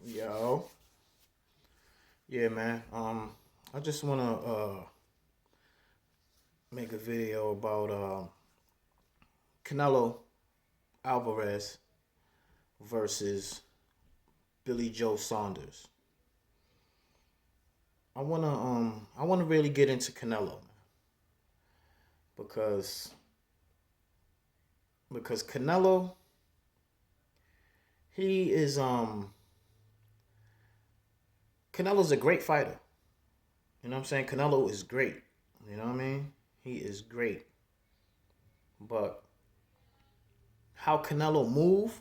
Yo, yeah, man. I just wanna make a video about Canelo Alvarez versus Billy Joe Saunders. I wanna really get into Canelo because because Canelo he is Canelo's a great fighter. You know what I'm saying? Canelo is great. You know what I mean? He is great, but how Canelo move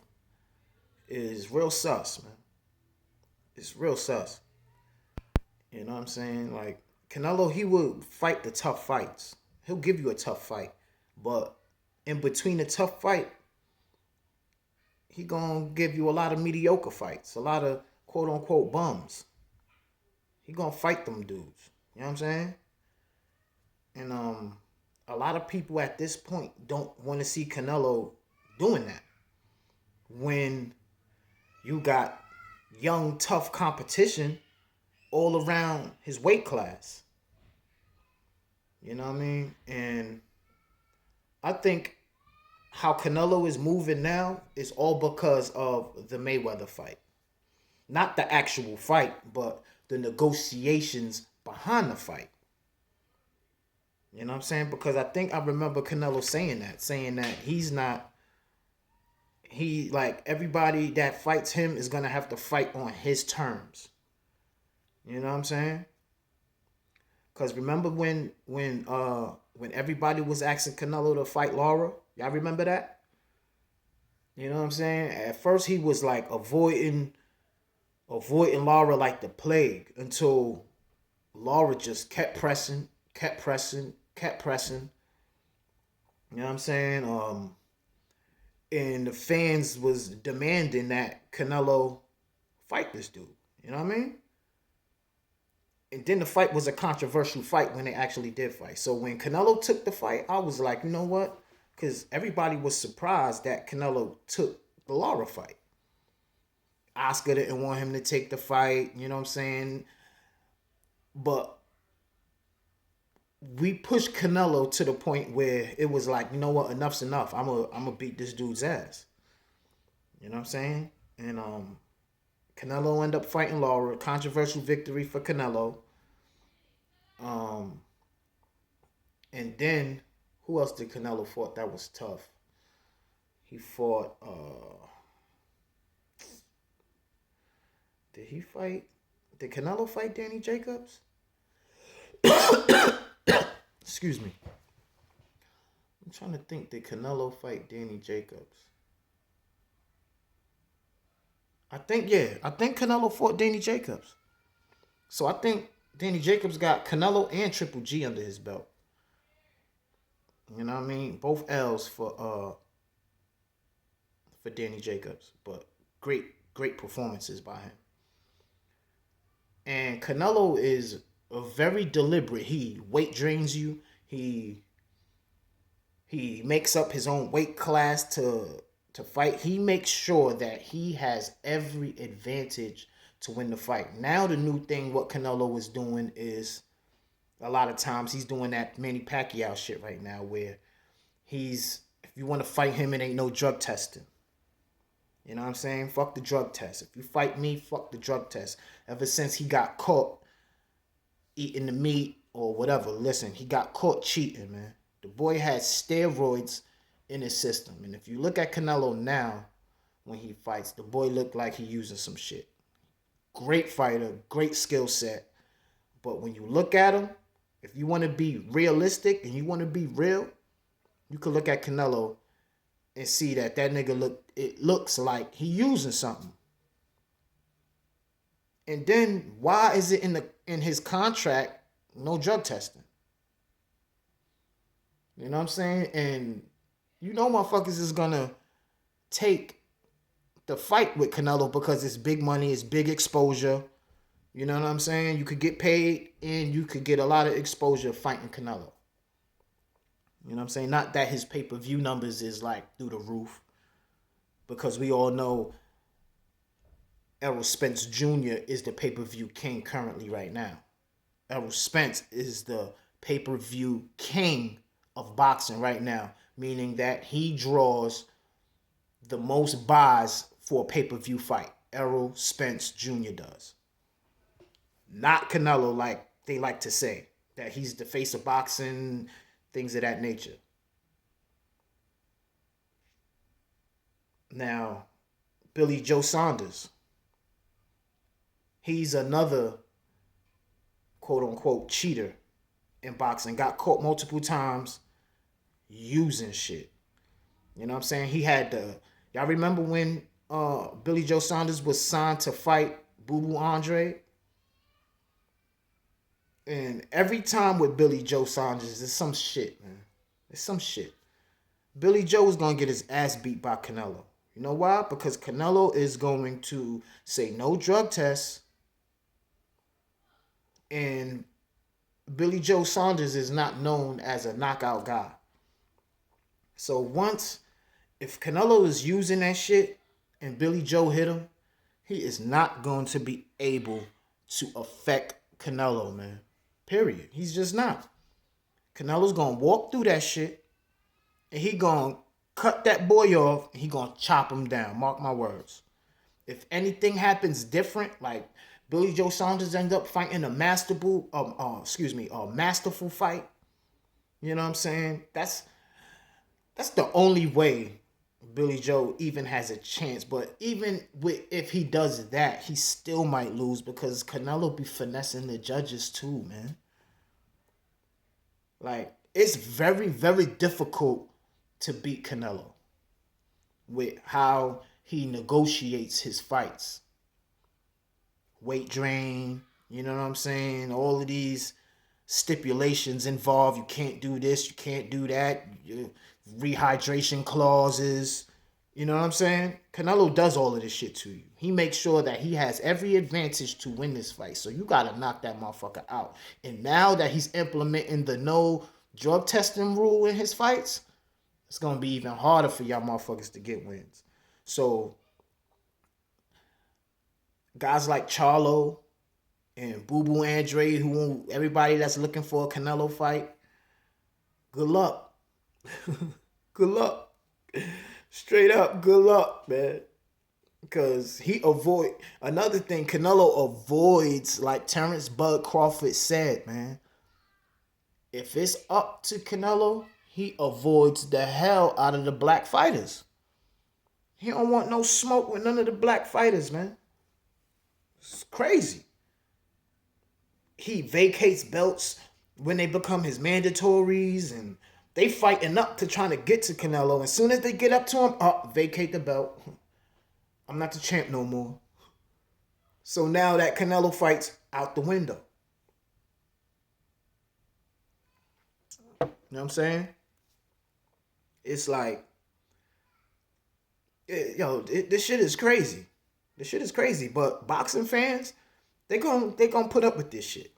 is real sus, man. It's real sus. You know what I'm saying? Like Canelo, he will fight the tough fights. He'll give you a tough fight, but in between the tough fight, he gonna give you a lot of mediocre fights, a lot of quote unquote bums. He gonna fight them dudes. You know what I'm saying? And a lot of people at this point don't want to see Canelo doing that when you got young, tough competition all around his weight class. You know what I mean? And I think how Canelo is moving now is all because of the Mayweather fight. Not the actual fight, but the negotiations behind the fight. You know what I'm saying? Because I think I remember Canelo saying that he's not he like everybody that fights him is gonna have to fight on his terms. You know what I'm saying? Cause remember when everybody was asking Canelo to fight Laura? Y'all remember that? You know what I'm saying? At first he was like avoiding Laura like the plague until Laura just kept pressing, kept pressing, kept pressing. You know what I'm saying? And the fans was demanding that Canelo fight this dude. You know what I mean? And then the fight was a controversial fight when they actually did fight. So when Canelo took the fight, I was like, you know what? Because everybody was surprised that Canelo took the Lara fight. Oscar didn't want him to take the fight, you know what I'm saying? But we pushed Canelo to the point where it was like, you know what, enough's enough. I'm gonna beat this dude's ass. You know what I'm saying? And Canelo ended up fighting Lara. Controversial victory for Canelo. Um, and then who else did Canelo fought that was tough? He fought. Did he fight? Did Canelo fight Danny Jacobs? Excuse me. I'm trying to think. Did Canelo fight Danny Jacobs? I think yeah. I think Canelo fought Danny Jacobs. So I think Danny Jacobs got Canelo and Triple G under his belt. You know what I mean? Both L's for Danny Jacobs, but great performances by him. And Canelo is a very deliberate. He weight drains you. He makes up his own weight class to fight. He makes sure that he has every advantage to win the fight. Now the new thing what Canelo is doing is a lot of times he's doing that Manny Pacquiao shit right now where he's if you want to fight him it ain't no drug testing. You know what I'm saying? Fuck the drug test. If you fight me, fuck the drug test. Ever since he got caught eating the meat or whatever, listen, he got caught cheating, man. The boy had steroids in his system. And if you look at Canelo now, when he fights, the boy looked like he using some shit. Great fighter, great skill set. But when you look at him, if you want to be realistic and you want to be real, you can look at Canelo and see that nigga it looks like he using something. And then why is it in his contract no drug testing? You know what I'm saying? And you know motherfuckers is gonna take the fight with Canelo because it's big money, it's big exposure. You know what I'm saying? You could get paid and you could get a lot of exposure fighting Canelo. You know what I'm saying? Not that his pay-per-view numbers is like through the roof because we all know Errol Spence Jr. is the pay-per-view king currently right now. Errol Spence is the pay-per-view king of boxing right now, meaning that he draws the most buys for a pay-per-view fight. Errol Spence Jr. does. Not Canelo, like they like to say, that he's the face of boxing, things of that nature. Now, Billy Joe Saunders, he's another quote-unquote cheater in boxing. Got caught multiple times using shit. You know what I'm saying? He had the... Y'all remember when Billy Joe Saunders was signed to fight Boo Boo Andre? And every time with Billy Joe Saunders, it's some shit, man. It's some shit. Billy Joe was going to get his ass beat by Canelo. You know why? Because Canelo is going to say no drug tests. And Billy Joe Saunders is not known as a knockout guy. So once, if Canelo is using that shit and Billy Joe hit him, he is not going to be able to affect Canelo, man. Period. He's just not. Canelo's going to walk through that shit and he going to cut that boy off and he going to chop him down. Mark my words. If anything happens different, like Billy Joe Saunders ends up fighting a masterful fight, you know what I'm saying? That's the only way Billy Joe even has a chance. But even if he does that, he still might lose because Canelo be finessing the judges too, man. Like, it's very, very difficult to beat Canelo with how he negotiates his fights. Weight drain, you know what I'm saying? All of these stipulations involved. You can't do this, you can't do that. Rehydration clauses. You know what I'm saying? Canelo does all of this shit to you. He makes sure that he has every advantage to win this fight. So you got to knock that motherfucker out. And now that he's implementing the no drug testing rule in his fights, it's going to be even harder for y'all motherfuckers to get wins. So guys like Charlo and Boo Boo Andre, everybody that's looking for a Canelo fight, good luck. Good luck. Straight up, good luck, man. Because another thing, Canelo avoids, like Terrence Bud Crawford said, man. If it's up to Canelo, he avoids the hell out of the black fighters. He don't want no smoke with none of the black fighters, man. It's crazy. He vacates belts when they become his mandatories, and they fighting up to trying to get to Canelo. As soon as they get up to him, vacate the belt. I'm not the champ no more. So now that Canelo fight's out the window. You know what I'm saying? It's like, this shit is crazy. This shit is crazy. But boxing fans, they gonna put up with this shit.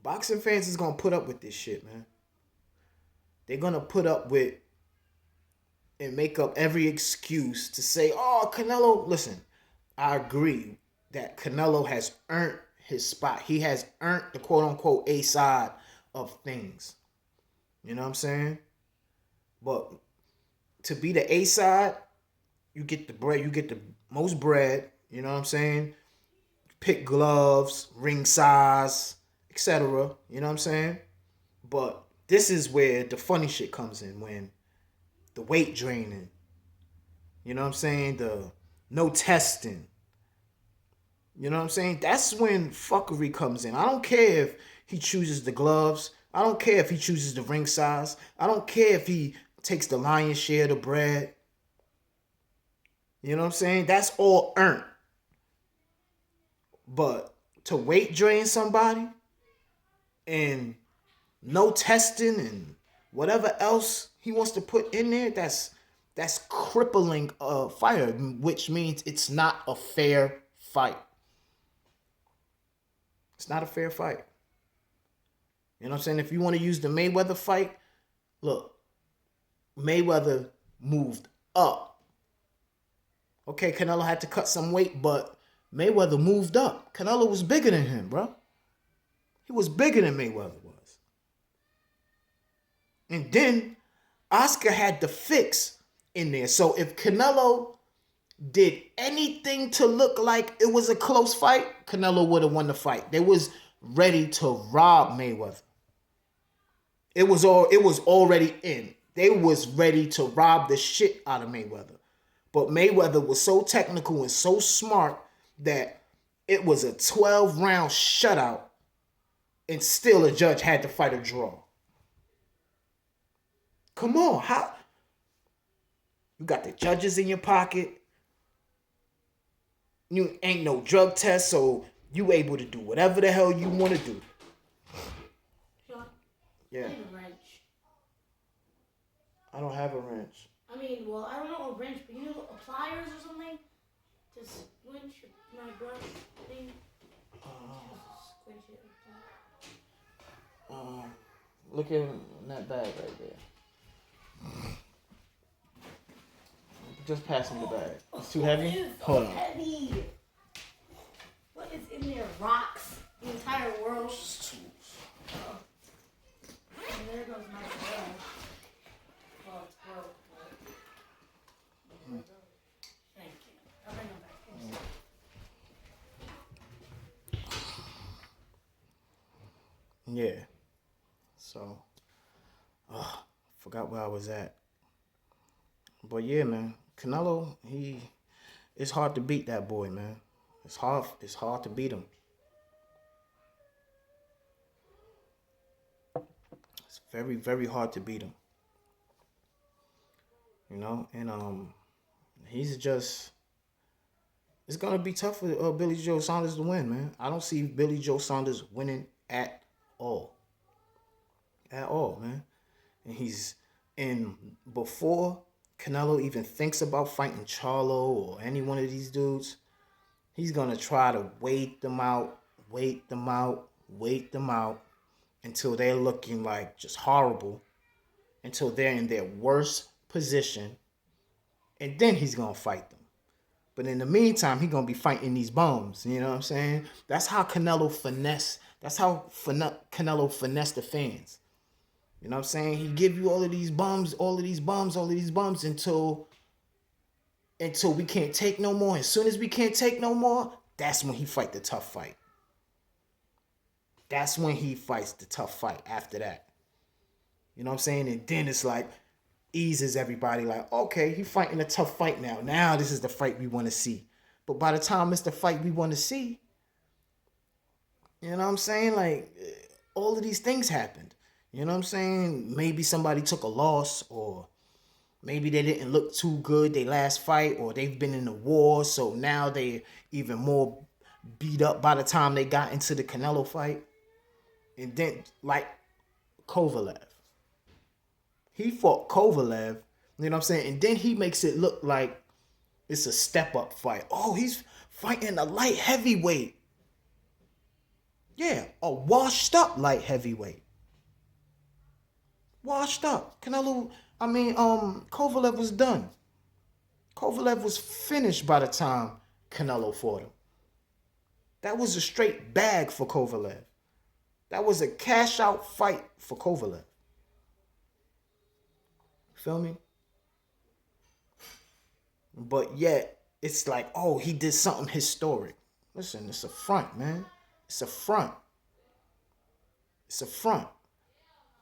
Boxing fans is gonna put up with this shit, man. They're gonna put up with and make up every excuse to say, oh, Canelo, listen, I agree that Canelo has earned his spot. He has earned the quote-unquote A side of things. You know what I'm saying? But to be the A side, you get the bread, you get the most bread, you know what I'm saying? Pick gloves, ring size, etc. You know what I'm saying? But this is where the funny shit comes in, when the weight draining, you know what I'm saying? The no testing. You know what I'm saying? That's when fuckery comes in. I don't care if he chooses the gloves. I don't care if he chooses the ring size. I don't care if he takes the lion's share of the bread. You know what I'm saying? That's all earned. But to weight drain somebody and no testing and whatever else he wants to put in there, that's crippling a fighter, which means it's not a fair fight. It's not a fair fight. You know what I'm saying? If you want to use the Mayweather fight, look, Mayweather moved up Okay, Canelo had to cut some weight, but Mayweather moved up. Canelo was bigger than him, bro. He was bigger than Mayweather was. And then Oscar had the fix in there. So if Canelo did anything to look like it was a close fight, Canelo would have won the fight. They was ready to rob Mayweather. It was already in. They was ready to rob the shit out of Mayweather. But Mayweather was so technical and so smart that it was a 12-round shutout, and still a judge had to fight a draw. Come on, how you got the judges in your pocket? You ain't no drug test, so you able to do whatever the hell you want to do. Sean, Yeah. I need a wrench. I don't have a wrench. I mean, well, I don't know a wrench, but you know, pliers or something to squinch my brush thing. Just squinch it like that. Look in that bag right there. Just pass him the bag. It's too heavy? It is so Hold on. heavy. What is in there? Rocks? The entire world? Oh. And there goes my brush. Well, it's broke. Thank you. I'll bring them back. Yeah. So, forgot where I was at. But yeah, man, Canelo, it's hard to beat that boy, man. It's hard to beat him. It's very, very hard to beat him. And he's just it's gonna be tough for Billy Joe Saunders to win, man. I don't see Billy Joe Saunders winning at all. At all, man. And before Canelo even thinks about fighting Charlo or any one of these dudes, he's gonna try to wait them out until they're looking like just horrible, until they're in their worst position, and then he's gonna fight them. But in the meantime, he's gonna be fighting these bums. You know what I'm saying? That's how Canelo finesse. That's how Canelo finesse the fans. You know what I'm saying? He give you all of these bums until we can't take no more. As soon as we can't take no more, that's when he fight the tough fight. That's when he fights the tough fight after that. You know what I'm saying? And then it's like, eases everybody like, okay, he fighting a tough fight now. Now this is the fight we want to see. But by the time it's the fight we want to see, you know what I'm saying? Like, all of these things happened. You know what I'm saying? Maybe somebody took a loss, or maybe they didn't look too good they last fight, or they've been in a war, so now they're even more beat up by the time they got into the Canelo fight. And then, like Kovalev. He fought Kovalev, you know what I'm saying? And then he makes it look like it's a step-up fight. Oh, he's fighting a light heavyweight. Yeah, a washed-up light heavyweight. Washed up. Kovalev was done. Kovalev was finished by the time Canelo fought him. That was a straight bag for Kovalev. That was a cash-out fight for Kovalev. Feel me? But yet, it's like, oh, he did something historic. Listen, it's a front, man. It's a front. It's a front.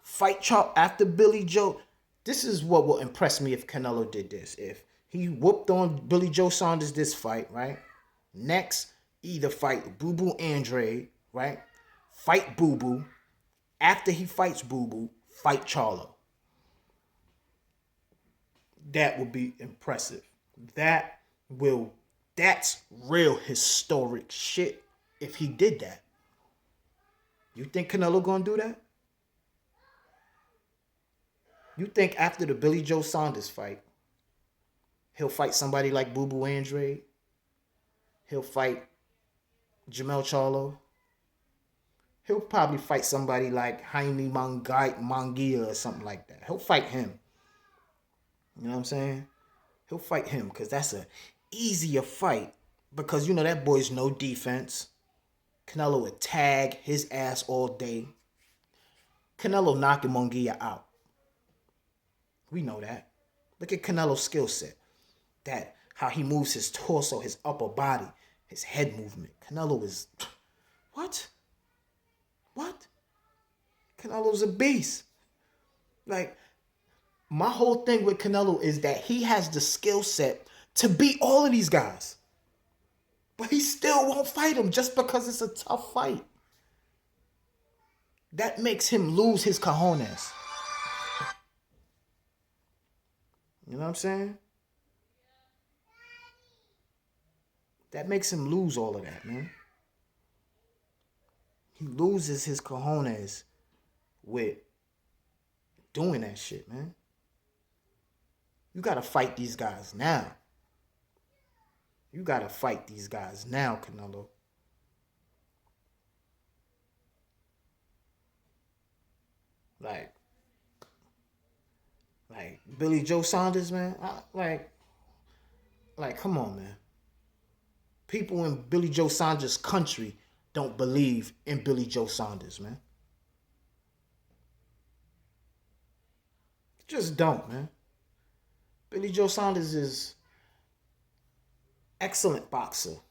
Fight chop after Billy Joe. This is what will impress me if Canelo did this. If he whooped on Billy Joe Saunders this fight, right? Next, either fight Boo Boo Andre, right? Fight Boo Boo. After he fights Boo Boo, fight Charlo. That would be impressive. That's real historic shit if he did that. You think Canelo gonna do that? You think after the Billy Joe Saunders fight, he'll fight somebody like Boo Boo Andre? He'll fight Jamel Charlo? He'll probably fight somebody like Jaime Munguia or something like that. He'll fight him. You know what I'm saying? He'll fight him because that's a easier fight because you know that boy's no defense. Canelo would tag his ass all day. Canelo knocking Munguia out. We know that. Look at Canelo's skill set. That how he moves his torso, his upper body, his head movement. Canelo is what? What? Canelo's a beast. Like, my whole thing with Canelo is that he has the skill set to beat all of these guys. But he still won't fight him just because it's a tough fight. That makes him lose his cojones. You know what I'm saying? That makes him lose all of that, man. He loses his cojones with doing that shit, man. You gotta fight these guys now. You gotta fight these guys now, Canelo. Like Billy Joe Saunders, man. Like, come on, man. People in Billy Joe Saunders' country don't believe in Billy Joe Saunders, man. Just don't, man. Billy Joe Saunders is excellent boxer. You know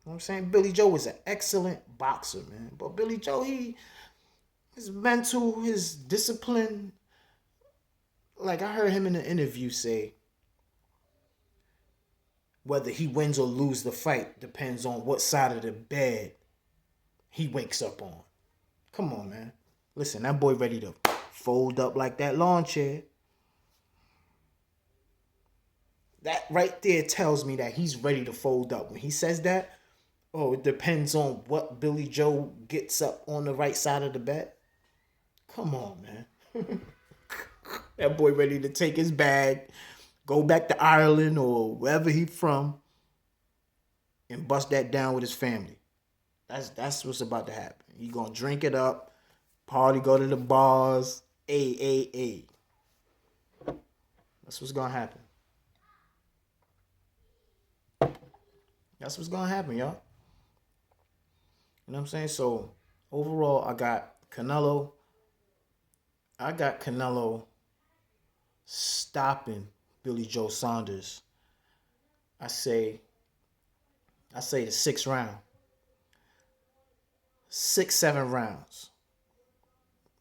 what I'm saying? Billy Joe is an excellent boxer, man. But Billy Joe, his mental, his discipline, like I heard him in an interview say, whether he wins or loses the fight depends on what side of the bed he wakes up on. Come on, man. Listen, that boy ready to fold up like that lawn chair. That right there tells me that he's ready to fold up. When he says that, oh, it depends on what Billy Joe gets up on the right side of the bed. Come on, man. That boy ready to take his bag, go back to Ireland or wherever he from, and bust that down with his family. That's what's about to happen. He gonna drink it up, party, go to the bars, a. That's what's gonna happen. That's what's gonna happen, y'all. You know what I'm saying? So overall, I got Canelo stopping Billy Joe Saunders. I say the 6th round. 6, 7 rounds.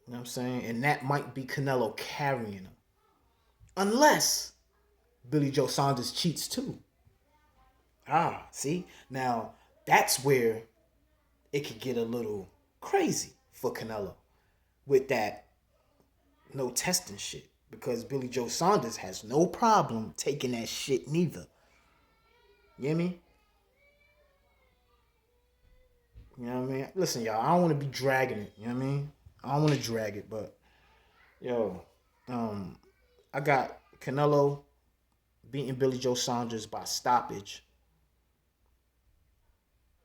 You know what I'm saying? And that might be Canelo carrying him. Unless Billy Joe Saunders cheats too. See? Now, that's where it could get a little crazy for Canelo with that no testing shit. Because Billy Joe Saunders has no problem taking that shit neither. You hear me? You know what I mean? Listen, y'all, I don't want to be dragging it. You know what I mean? I don't want to drag it, but I got Canelo beating Billy Joe Saunders by stoppage,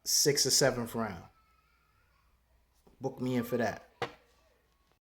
6th or 7th round. Book me in for that.